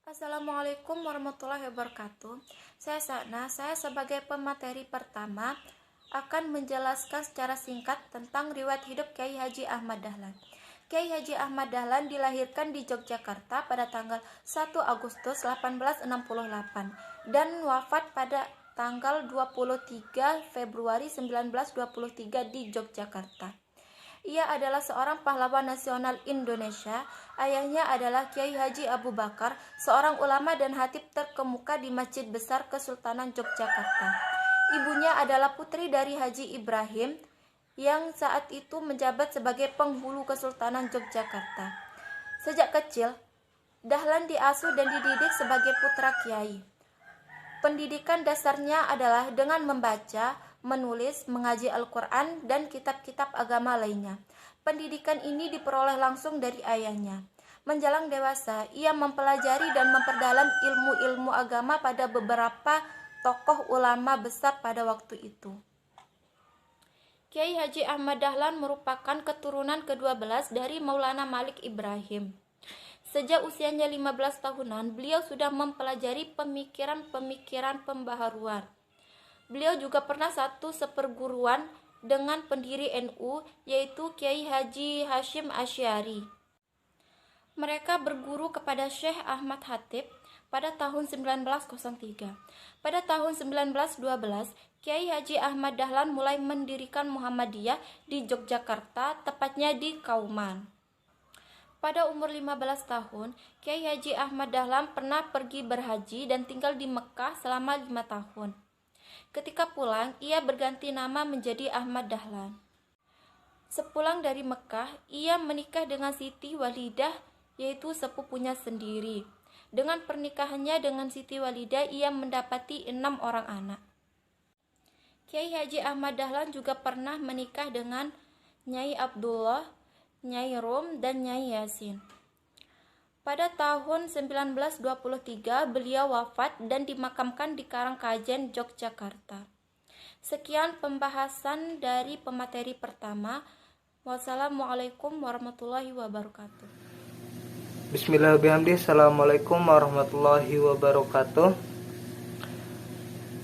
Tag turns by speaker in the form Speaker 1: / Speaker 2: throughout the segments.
Speaker 1: Assalamualaikum warahmatullahi wabarakatuh. Saya Sana, saya sebagai pemateri pertama akan menjelaskan secara singkat tentang riwayat hidup Kiai Haji Ahmad Dahlan. Kiai Haji Ahmad Dahlan dilahirkan di Yogyakarta pada tanggal 1 Agustus 1868 dan wafat pada tanggal 23 Februari 1923 di Yogyakarta. Ia adalah seorang pahlawan nasional Indonesia. Ayahnya adalah Kiai Haji Abu Bakar, seorang ulama dan khatib terkemuka di Masjid Besar Kesultanan Yogyakarta. Ibunya adalah putri dari Haji Ibrahim yang saat itu menjabat sebagai penghulu Kesultanan Yogyakarta. Sejak kecil, Dahlan diasuh dan dididik sebagai putra kiai. Pendidikan dasarnya adalah dengan membaca, menulis, mengaji Al-Quran, dan kitab-kitab agama lainnya. Pendidikan ini diperoleh langsung dari ayahnya. Menjelang dewasa, ia mempelajari dan memperdalam ilmu-ilmu agama pada beberapa tokoh ulama besar pada waktu itu. Kiai Haji Ahmad Dahlan merupakan keturunan ke-12 dari Maulana Malik Ibrahim. Sejak usianya 15 tahunan, beliau sudah mempelajari pemikiran-pemikiran pembaharuan. Beliau juga pernah satu seperguruan dengan pendiri NU, yaitu Kiai Haji Hasyim Asy'ari. Mereka berguru kepada Syekh Ahmad Khatib pada tahun 1903. Pada tahun 1912, Kiai Haji Ahmad Dahlan mulai mendirikan Muhammadiyah di Yogyakarta, tepatnya di Kauman. Pada umur 15 tahun, Kiai Haji Ahmad Dahlan pernah pergi berhaji dan tinggal di Mekah selama 5 tahun. Ketika pulang, ia berganti nama menjadi Ahmad Dahlan. Sepulang dari Mekah, ia menikah dengan Siti Walidah, yaitu sepupunya sendiri. Dengan pernikahannya dengan Siti Walidah, ia mendapati 6 orang anak. Kiai Haji Ahmad Dahlan juga pernah menikah dengan Nyai Abdullah, Nyai Rum, dan Nyai Yasin. Pada tahun 1923 beliau wafat dan dimakamkan di Karangkajen, Yogyakarta. Sekian pembahasan dari pemateri pertama. Wassalamualaikum warahmatullahi wabarakatuh.
Speaker 2: Bismillahirrahmanirrahim. Assalamualaikum warahmatullahi wabarakatuh.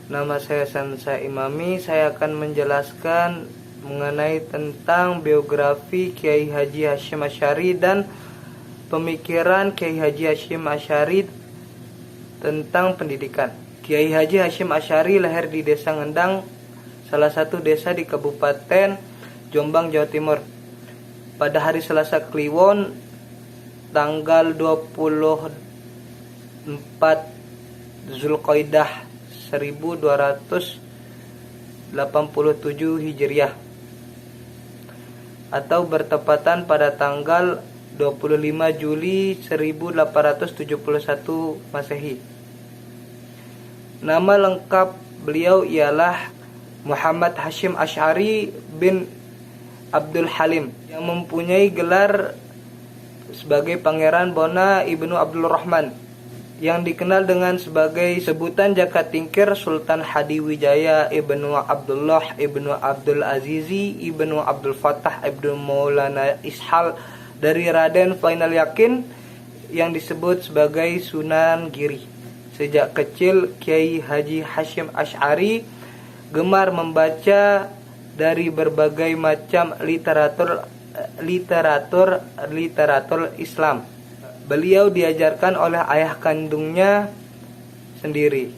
Speaker 2: Nama saya Sansa Imami. Saya akan menjelaskan mengenai tentang biografi Kiai Haji Hasyim Asy'ari dan pemikiran Kiai Haji Hasyim Asy'ari tentang pendidikan. Kiai Haji Hasyim Asy'ari lahir di Desa Ngendang, salah satu desa di Kabupaten Jombang, Jawa Timur, pada hari Selasa Kliwon tanggal 24 Zulqaidah 1287 Hijriah, atau bertepatan pada tanggal 25 Juli 1871 Masehi. Nama lengkap beliau ialah Muhammad Hasyim Asy'ari bin Abdul Halim, yang mempunyai gelar sebagai Pangeran Bona Ibnu Abdul Rahman, yang dikenal dengan sebagai sebutan jaka tingkir Sultan Hadiwijaya Ibnu Abdullah Ibnu Abdul Azizi Ibnu Abdul Fattah Ibnu Maulana Ishal dari Raden Fainal Yakin, yang disebut sebagai Sunan Giri. Sejak kecil Kiai Haji Hasyim Asy'ari gemar membaca dari berbagai macam literatur Islam. Beliau diajarkan oleh ayah kandungnya sendiri.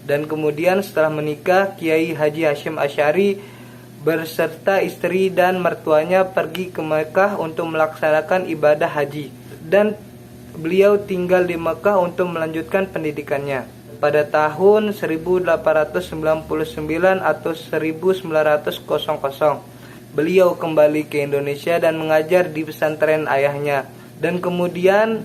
Speaker 2: Dan kemudian setelah menikah, Kiai Haji Hasyim Asy'ari berserta istri dan mertuanya pergi ke Mekah untuk melaksanakan ibadah haji. Dan beliau tinggal di Mekah untuk melanjutkan pendidikannya. Pada tahun 1899 atau 1900, beliau kembali ke Indonesia dan mengajar di pesantren ayahnya, dan kemudian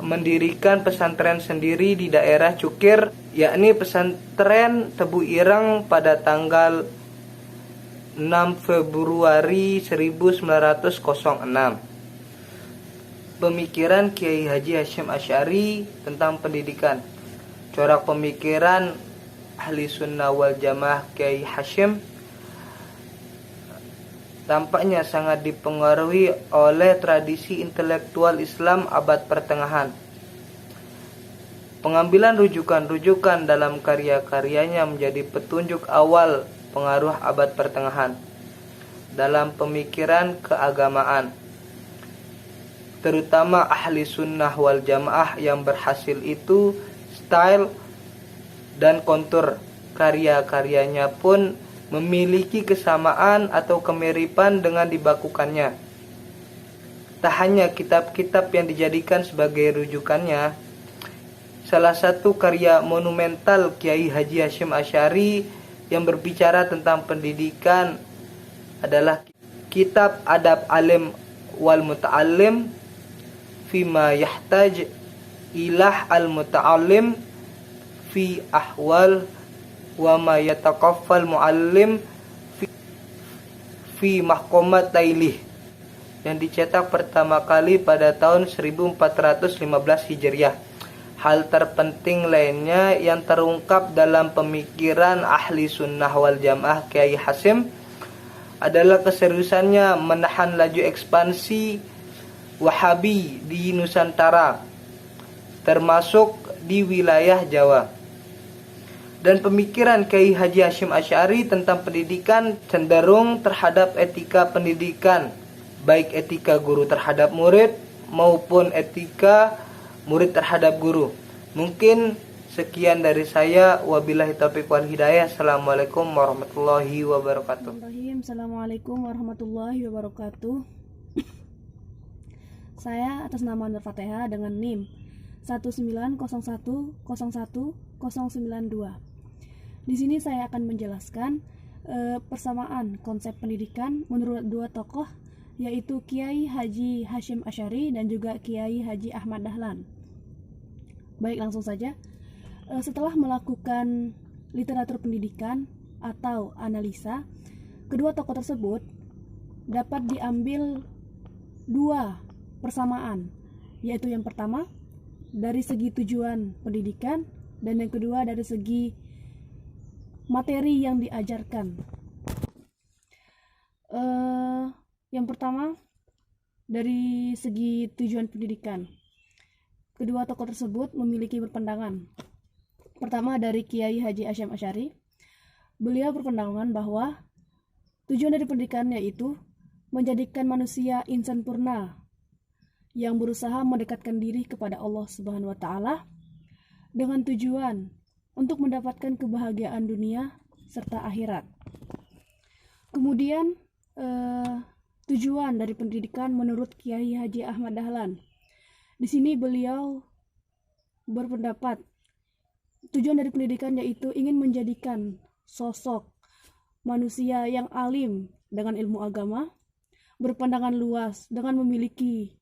Speaker 2: mendirikan pesantren sendiri di daerah Cukir, yakni pesantren Tebu Ireng pada tanggal 6 Februari 1906. Pemikiran Kiai Haji Hasyim Asy'ari tentang pendidikan. Corak pemikiran Ahli Sunnah wal Jamaah Kiai Hasyim tampaknya sangat dipengaruhi oleh tradisi intelektual Islam abad pertengahan. Pengambilan rujukan-rujukan dalam karya-karyanya menjadi petunjuk awal pengaruh abad pertengahan dalam pemikiran keagamaan, terutama ahli sunnah wal jamaah yang berhasil itu. Style dan kontur karya-karyanya pun memiliki kesamaan atau kemiripan dengan dibakukannya. Tak hanya kitab-kitab yang dijadikan sebagai rujukannya, salah satu karya monumental Kiai Haji Hasyim Asy'ari yang berbicara tentang pendidikan adalah kitab Adab Alim wal Muta'allim fima yahtaj ilah al-muta'allim fi ahwal wa ma yataqaffal muallim fi mahkomat tailih, yang dicetak pertama kali pada tahun 1415 Hijriah. Hal terpenting lainnya yang terungkap dalam pemikiran ahli sunnah wal jamaah Kiai Hasyim adalah keseriusannya menahan laju ekspansi Wahabi di Nusantara, termasuk di wilayah Jawa. Dan pemikiran Kiai Haji Hasyim Asy'ari tentang pendidikan cenderung terhadap etika pendidikan, baik etika guru terhadap murid maupun etika murid terhadap guru. Mungkin sekian dari saya, wabillahi taufiq wal hidayah. Assalamualaikum warahmatullahi wabarakatuh.
Speaker 3: Assalamualaikum warahmatullahi wabarakatuh. Saya atas nama Nur Fatihah dengan NIM 190101092. Di sini saya akan menjelaskan persamaan konsep pendidikan menurut dua tokoh, yaitu Kiai Haji Hasyim Asy'ari dan juga Kiai Haji Ahmad Dahlan. Baik, langsung saja. Setelah melakukan literatur pendidikan atau analisa, kedua tokoh tersebut dapat diambil dua persamaan, yaitu yang pertama dari segi tujuan pendidikan dan yang kedua dari segi materi yang diajarkan. Yang pertama dari segi tujuan pendidikan, kedua tokoh tersebut memiliki berpandangan. Pertama dari Kiai Haji Hasyim Asy'ari, beliau berpandangan bahwa tujuan dari pendidikan yaitu menjadikan manusia insan purna yang berusaha mendekatkan diri kepada Allah Subhanahu wa Ta'ala dengan tujuan untuk mendapatkan kebahagiaan dunia serta akhirat. Kemudian tujuan dari pendidikan menurut Kiai Haji Ahmad Dahlan, di sini beliau berpendapat tujuan dari pendidikan yaitu ingin menjadikan sosok manusia yang alim dengan ilmu agama, berpandangan luas dengan memiliki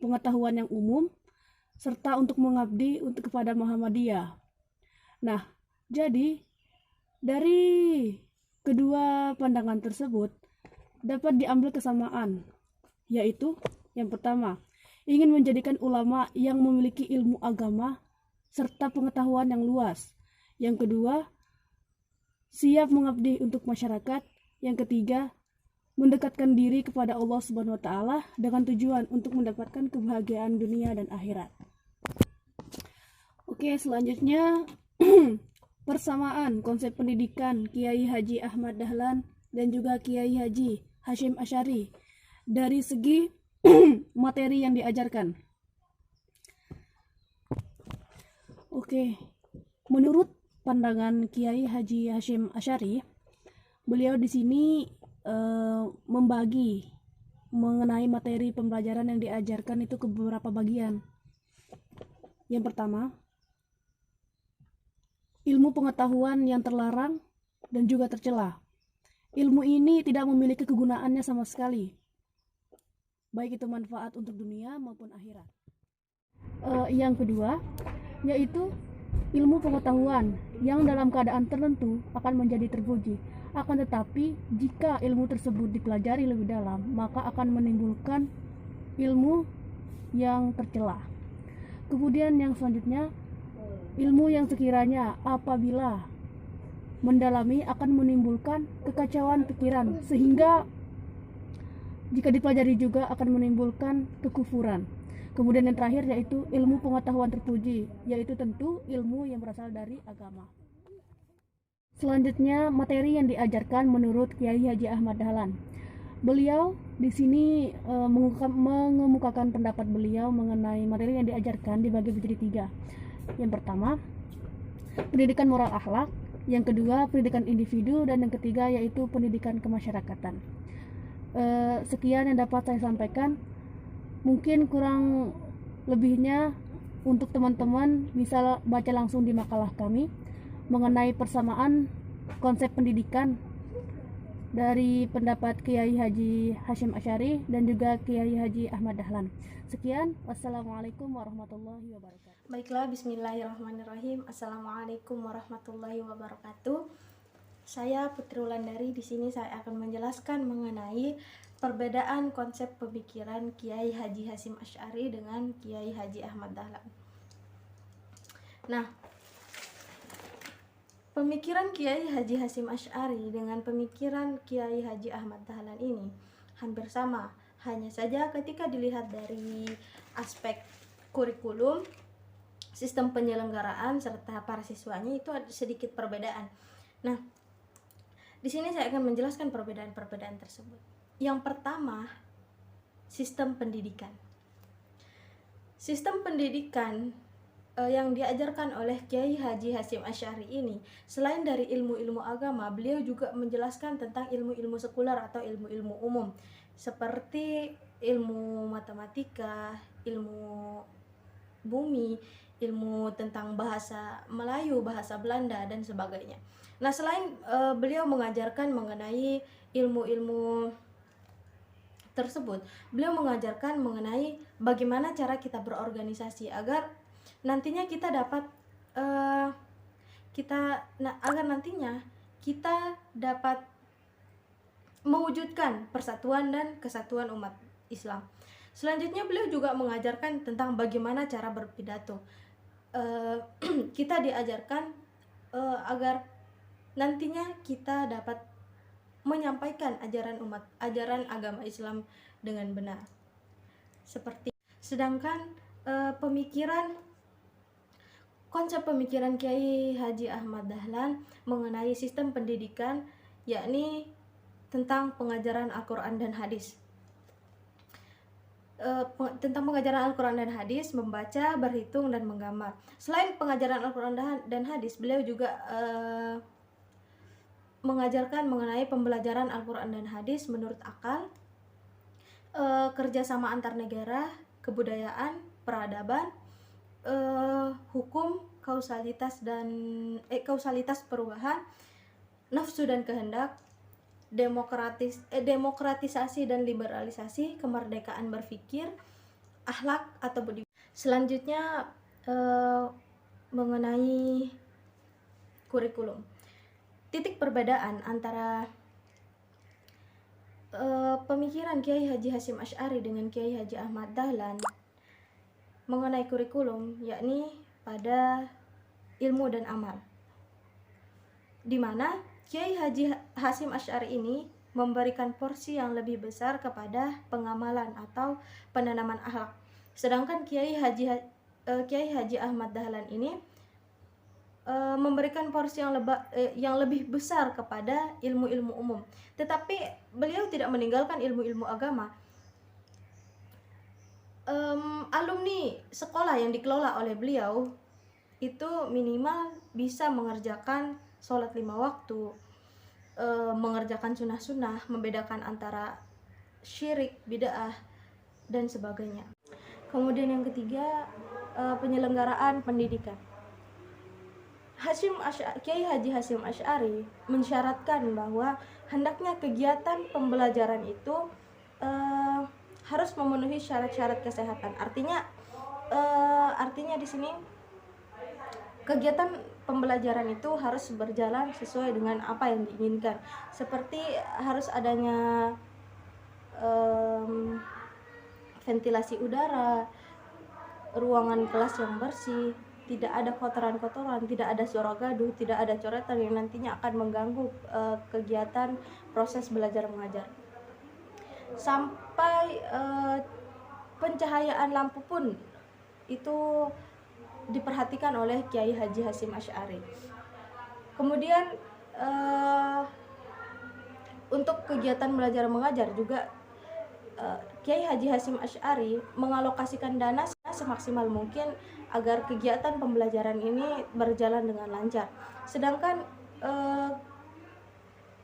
Speaker 3: pengetahuan yang umum, serta untuk mengabdi kepada Muhammadiyah. Nah, jadi dari kedua pandangan tersebut dapat diambil kesamaan, yaitu yang pertama, ingin menjadikan ulama yang memiliki ilmu agama serta pengetahuan yang luas. Yang kedua, siap mengabdi untuk masyarakat. Yang ketiga, mendekatkan diri kepada Allah Subhanahu wa Ta'ala dengan tujuan untuk mendapatkan kebahagiaan dunia dan akhirat. Oke, selanjutnya persamaan konsep pendidikan Kiai Haji Ahmad Dahlan dan juga Kiai Haji Hasyim Asy'ari dari segi materi yang diajarkan. Oke, menurut pandangan Kiai Haji Hasyim Asy'ari, beliau di sini membagi mengenai materi pembelajaran yang diajarkan itu ke beberapa bagian. Yang pertama, ilmu pengetahuan yang terlarang dan juga tercela. Ilmu ini tidak memiliki kegunaannya sama sekali, baik itu manfaat untuk dunia maupun akhirat. Yang kedua, yaitu ilmu pengetahuan yang dalam keadaan tertentu akan menjadi terpuji. Akan tetapi, jika ilmu tersebut dipelajari lebih dalam, maka akan menimbulkan ilmu yang tercela. Kemudian yang selanjutnya, ilmu yang sekiranya apabila mendalami akan menimbulkan kekacauan pikiran, sehingga jika dipelajari juga akan menimbulkan kekufuran. Kemudian yang terakhir yaitu ilmu pengetahuan terpuji, yaitu tentu ilmu yang berasal dari agama. Selanjutnya materi yang diajarkan menurut Kiai Haji Ahmad Dahlan. Beliau di sini mengemukakan pendapat beliau mengenai materi yang diajarkan dibagi menjadi 3. Yang pertama, pendidikan moral akhlak, yang kedua pendidikan individu, dan yang ketiga yaitu pendidikan kemasyarakatan. Sekian yang dapat saya sampaikan. Mungkin kurang lebihnya untuk teman-teman bisa baca langsung di makalah kami mengenai persamaan konsep pendidikan dari pendapat Kiai Haji Hasyim Asy'ari dan juga Kiai Haji Ahmad Dahlan. Sekian, wassalamualaikum warahmatullahi wabarakatuh.
Speaker 1: Baiklah, bismillahirrahmanirrahim. Assalamualaikum warahmatullahi wabarakatuh. Saya Putri Wulandari. Di sini saya akan menjelaskan mengenai perbedaan konsep pemikiran Kiai Haji Hasyim Asy'ari dengan Kiai Haji Ahmad Dahlan. Nah, pemikiran Kiai Haji Hasyim Asy'ari dengan pemikiran Kiai Haji Ahmad Dahlan ini hampir sama, hanya saja ketika dilihat dari aspek kurikulum, sistem penyelenggaraan serta para siswanya itu ada sedikit perbedaan. Nah, di sini saya akan menjelaskan perbedaan-perbedaan tersebut. Yang pertama, sistem pendidikan. Sistem pendidikan yang diajarkan oleh Kiai Haji Hasyim Asy'ari ini, selain dari ilmu-ilmu agama, beliau juga menjelaskan tentang ilmu-ilmu sekuler atau ilmu-ilmu umum, seperti ilmu matematika, ilmu bumi, ilmu tentang bahasa Melayu, bahasa Belanda, dan sebagainya. Nah, selain beliau mengajarkan mengenai ilmu-ilmu tersebut, beliau mengajarkan mengenai bagaimana cara kita berorganisasi agar nantinya kita dapat mewujudkan persatuan dan kesatuan umat Islam. Selanjutnya beliau juga mengajarkan tentang bagaimana cara berpidato. Kita diajarkan agar nantinya kita dapat menyampaikan ajaran agama Islam dengan benar. Sedangkan konsep pemikiran Kiai Haji Ahmad Dahlan mengenai sistem pendidikan, yakni tentang pengajaran Al-Quran dan Hadis. Tentang pengajaran Al-Quran dan Hadis, membaca, berhitung, dan menggambar. Selain pengajaran Al-Quran dan Hadis, beliau juga mengajarkan mengenai pembelajaran Al-Quran dan Hadis menurut akal, kerjasama antar negara, kebudayaan, peradaban, hukum, kausalitas perubahan, nafsu dan kehendak, demokratisasi dan liberalisasi, kemerdekaan berpikir, akhlak atau budi. Selanjutnya mengenai kurikulum. Titik perbedaan antara pemikiran Kiai Haji Hasyim Asy'ari dengan Kiai Haji Ahmad Dahlan mengenai kurikulum, yakni pada ilmu dan amal, di mana Kiai Haji Hasyim Asy'ari ini memberikan porsi yang lebih besar kepada pengamalan atau penanaman akhlak, sedangkan Kiai Haji Ahmad Dahlan ini memberikan porsi yang lebih besar kepada ilmu-ilmu umum. Tetapi beliau tidak meninggalkan ilmu-ilmu agama. Alumni sekolah yang dikelola oleh beliau itu minimal bisa mengerjakan sholat 5 waktu, mengerjakan sunnah-sunnah, membedakan antara syirik, bid'ah, dan sebagainya. Kemudian yang ketiga, penyelenggaraan pendidikan. Kiai Haji Hasyim Asy'ari mensyaratkan bahwa hendaknya kegiatan pembelajaran itu harus memenuhi syarat-syarat kesehatan. Artinya di sini kegiatan pembelajaran itu harus berjalan sesuai dengan apa yang diinginkan. Seperti harus adanya ventilasi udara, ruangan kelas yang bersih, tidak ada kotoran-kotoran, tidak ada suara gaduh, tidak ada coretan yang nantinya akan mengganggu kegiatan proses belajar mengajar. Sampai
Speaker 4: pencahayaan lampu pun itu diperhatikan oleh Kiai Haji Hasyim Asy'ari. Kemudian untuk kegiatan belajar mengajar juga Kiai Haji Hasyim Asy'ari mengalokasikan dana semaksimal mungkin agar kegiatan pembelajaran ini berjalan dengan lancar. Sedangkan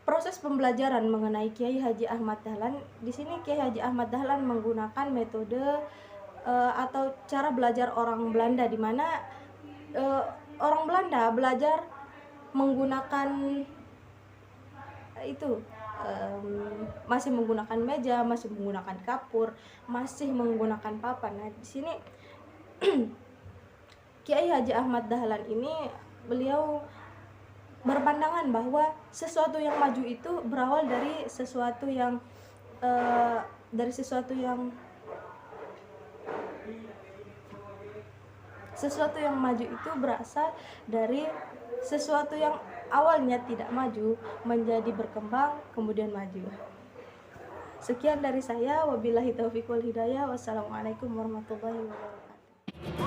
Speaker 4: proses pembelajaran mengenai Kiai Haji Ahmad Dahlan, di sini Kiai Haji Ahmad Dahlan menggunakan metode atau cara belajar orang Belanda, di mana orang Belanda belajar menggunakan itu masih menggunakan meja, masih menggunakan kapur, masih menggunakan papan. Nah, di sini Kiai Haji Ahmad Dahlan ini beliau berpandangan bahwa sesuatu yang maju itu berawal dari sesuatu yang maju itu berasal dari sesuatu yang awalnya tidak maju menjadi berkembang kemudian maju. Sekian dari saya, wabillahi taufiq wal hidayah. Wassalamualaikum warahmatullahi wabarakatuh.